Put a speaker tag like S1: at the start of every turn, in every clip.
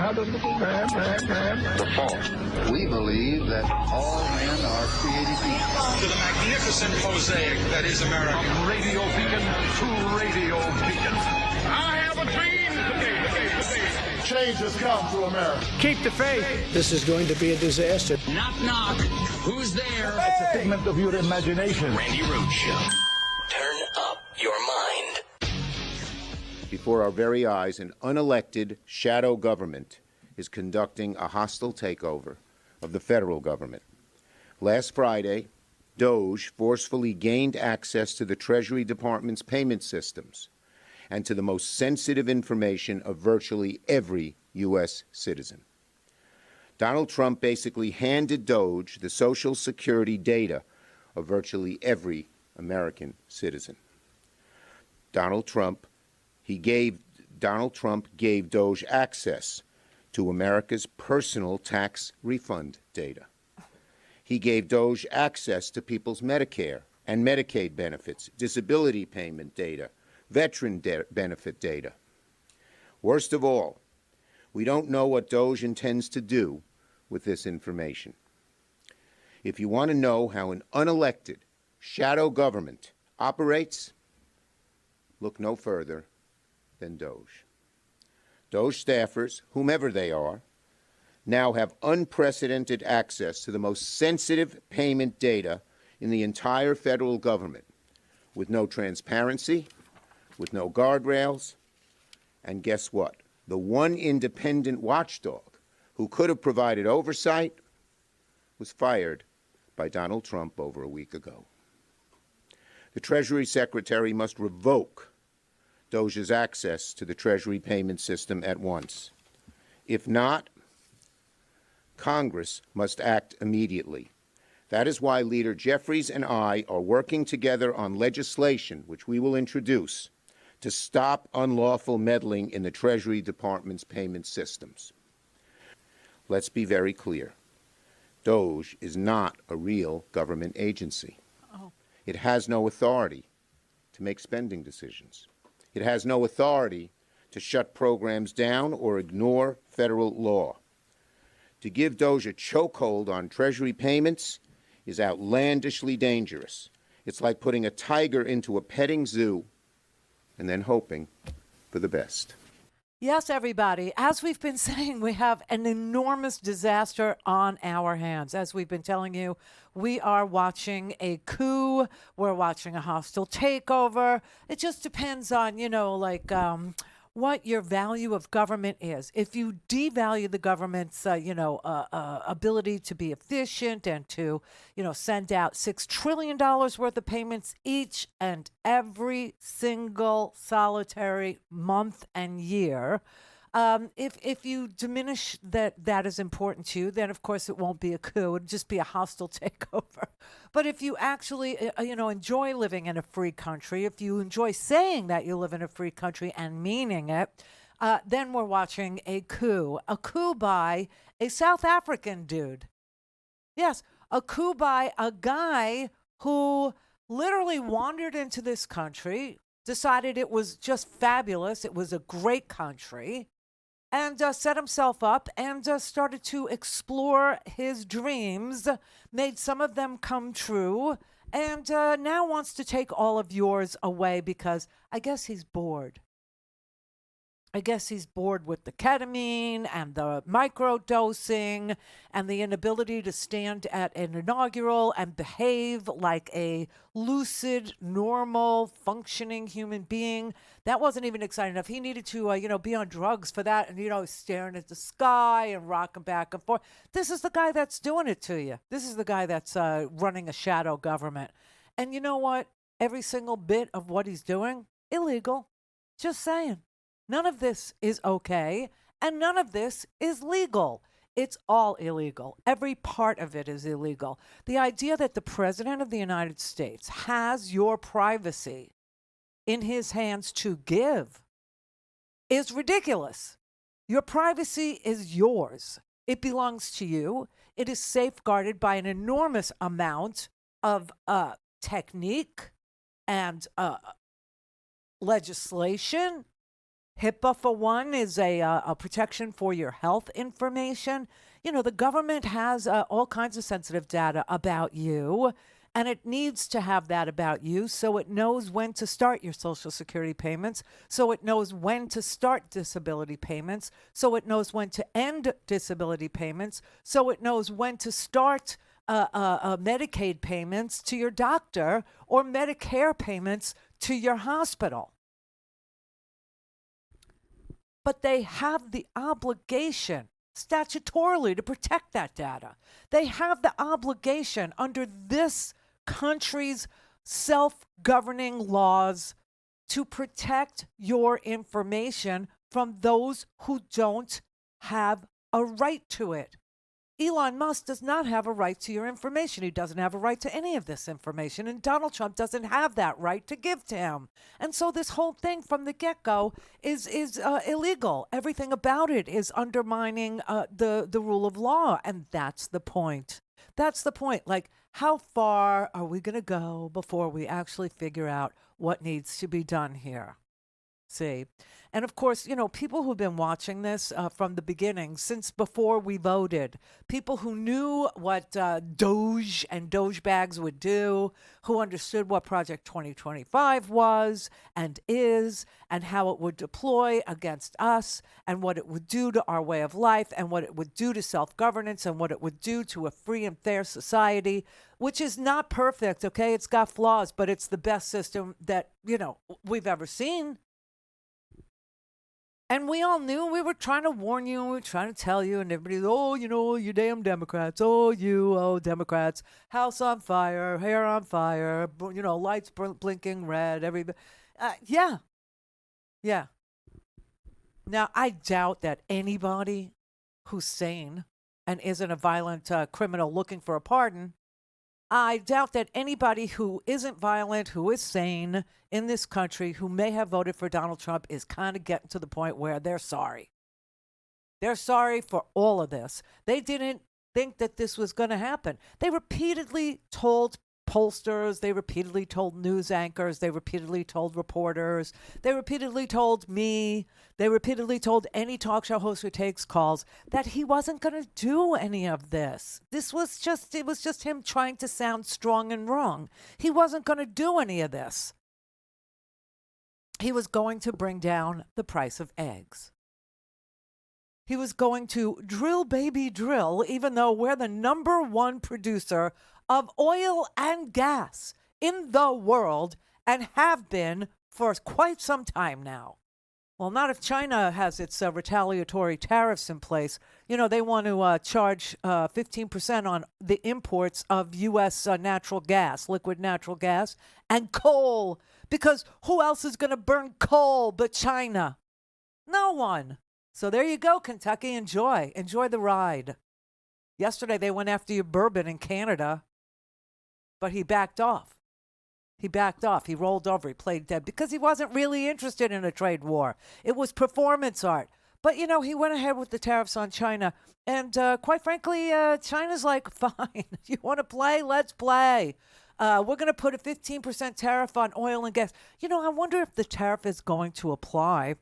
S1: The fault. We believe that all men are created equal.
S2: To the magnificent mosaic that is America.
S3: From radio beacon to radio beacon.
S2: I have a dream today.
S3: Change has come to America.
S4: Keep the faith.
S5: This is going to be a disaster.
S6: Knock, knock. Who's there?
S3: It's a figment of your imagination.
S6: Randi Rhodes Show. Turn up your mind.
S7: Before our very eyes, an unelected shadow government is conducting a hostile takeover of the federal government. Last Friday, DOGE forcefully gained access to the Treasury Department's payment systems and to the most sensitive information of virtually every U.S. citizen. Donald Trump basically handed DOGE the Social Security data of virtually every American citizen. Donald Trump gave DOGE access to America's personal tax refund data. He gave DOGE access to people's Medicare and Medicaid benefits, disability payment data, veteran benefit data. Worst of all, we don't know what DOGE intends to do with this information. If you want to know how an unelected shadow government operates, look no further than DOGE. DOGE staffers, whomever they are, now have unprecedented access to the most sensitive payment data in the entire federal government, with no transparency, with no guardrails, and guess what? The one independent watchdog who could have provided oversight was fired by Donald Trump over a week ago. The Treasury Secretary must revoke DOGE's access to the Treasury payment system at once. If not, Congress must act immediately. That is why Leader Jeffries and I are working together on legislation, which we will introduce, to stop unlawful meddling in the Treasury Department's payment systems. Let's be very clear. DOGE is not a real government agency. It has no authority to make spending decisions. It has no authority to shut programs down or ignore federal law. To give DOGE a chokehold on Treasury payments is outlandishly dangerous. It's like putting a tiger into a petting zoo and then hoping for the best.
S8: Yes, everybody. As we've been saying, we have an enormous disaster on our hands. As we've been telling you, we are watching a coup. We're watching a hostile takeover. It just depends on, what your value of government is. If you devalue the government's, ability to be efficient and to, send out $6 trillion worth of payments each and every single solitary month and year, if you diminish that is important to you, then of course it won't be a coup. It'll just be a hostile takeover. But if you actually, enjoy living in a free country, if you enjoy saying that you live in a free country and meaning it, then we're watching a coup by a South African dude. Yes, a coup by a guy who literally wandered into this country, decided it was just fabulous, it was a great country, and set himself up and started to explore his dreams, made some of them come true, and now wants to take all of yours away because I guess he's bored. I guess he's bored with the ketamine and the microdosing and the inability to stand at an inaugural and behave like a lucid, normal, functioning human being. That wasn't even exciting enough. He needed to, be on drugs for that and, staring at the sky and rocking back and forth. This is the guy that's doing it to you. This is the guy that's running a shadow government. And you know what? Every single bit of what he's doing, illegal. Just saying. None of this is okay, and none of this is legal. It's all illegal. Every part of it is illegal. The idea that the President of the United States has your privacy in his hands to give is ridiculous. Your privacy is yours. It belongs to you. It is safeguarded by an enormous amount of technique and legislation. HIPAA, for one, is a protection for your health information. You know, the government has all kinds of sensitive data about you, and it needs to have that about you so it knows when to start your Social Security payments, so it knows when to start disability payments, so it knows when to end disability payments, so it knows when to start Medicaid payments to your doctor or Medicare payments to your hospital. But they have the obligation statutorily to protect that data. They have the obligation under this country's self-governing laws to protect your information from those who don't have a right to it. Elon Musk does not have a right to your information. He doesn't have a right to any of this information, and Donald Trump doesn't have that right to give to him. And so this whole thing from the get-go is illegal. Everything about it is undermining the rule of law, and that's the point. That's the point. Like, how far are we going to go before we actually figure out what needs to be done here? See? And of course, you know, people who've been watching this from the beginning, since before we voted, people who knew what DOGE and DOGE bags would do, who understood what Project 2025 was and is, and how it would deploy against us, and what it would do to our way of life, and what it would do to self-governance, and what it would do to a free and fair society, which is not perfect, okay? It's got flaws, but it's the best system that, you know, we've ever seen. And we all knew. We were trying to warn you, we were trying to tell you, and everybody, oh, you know, you damn Democrats, oh, Democrats, house on fire, hair on fire, you know, lights blinking red, everything. Yeah. Now, I doubt that anybody who's sane and isn't a violent criminal looking for a pardon, I doubt that anybody who isn't violent, who is sane in this country, who may have voted for Donald Trump, is kind of getting to the point where they're sorry. They're sorry for all of this. They didn't think that this was going to happen. They repeatedly told pollsters, they repeatedly told news anchors, they repeatedly told reporters, they repeatedly told me, they repeatedly told any talk show host who takes calls that he wasn't going to do any of this. It was just him trying to sound strong and wrong. He wasn't going to do any of this. He was going to bring down the price of eggs. He was going to drill, baby, drill, even though we're the #1 producer of oil and gas in the world and have been for quite some time now. Well, not if China has its retaliatory tariffs in place. You know, they want to charge 15% on the imports of U.S. Natural gas, liquid natural gas, and coal. Because who else is going to burn coal but China? No one. So there you go, Kentucky. Enjoy the ride. Yesterday they went after your bourbon in Canada, but he backed off. He rolled over. He played dead because he wasn't really interested in a trade war. It was performance art. But, you know, he went ahead with the tariffs on China. And quite frankly, China's like, fine, you want to play? Let's play. We're going to put a 15% tariff on oil and gas. You know, I wonder if the tariff is going to apply.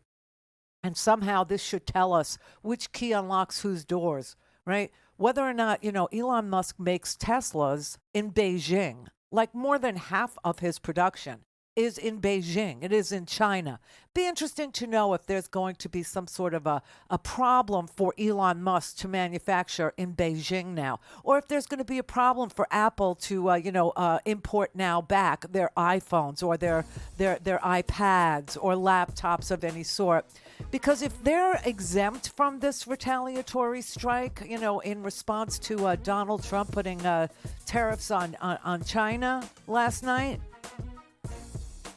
S8: And somehow this should tell us which key unlocks whose doors, right? Whether or not, you know, Elon Musk makes Teslas in Beijing. Like more than half of his production is in Beijing. It is in China. Be interesting to know if there's going to be some sort of a problem for Elon Musk to manufacture in Beijing now, or if there's going to be a problem for Apple to, import now back their iPhones or their iPads or laptops of any sort. Because if they're exempt from this retaliatory strike, you know, in response to Donald Trump putting tariffs on China last night.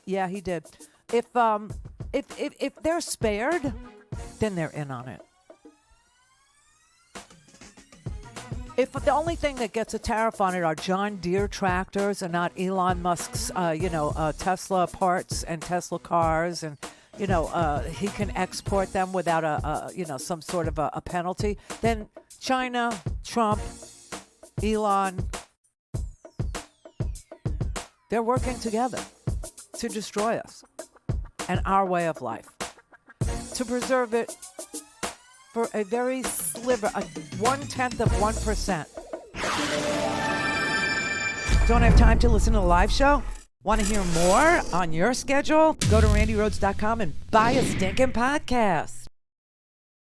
S8: Yeah, he did. If they're spared, then they're in on it. If the only thing that gets a tariff on it are John Deere tractors and not Elon Musk's, Tesla parts and Tesla cars, and he can export them without some sort of a penalty, then China, Trump, Elon, they're working together to destroy us and our way of life, to preserve it for a very sliver, a 1/10 of 1%. Don't have time to listen to the live show? Want to hear more on your schedule? Go to randyrhodes.com and buy a stinking podcast.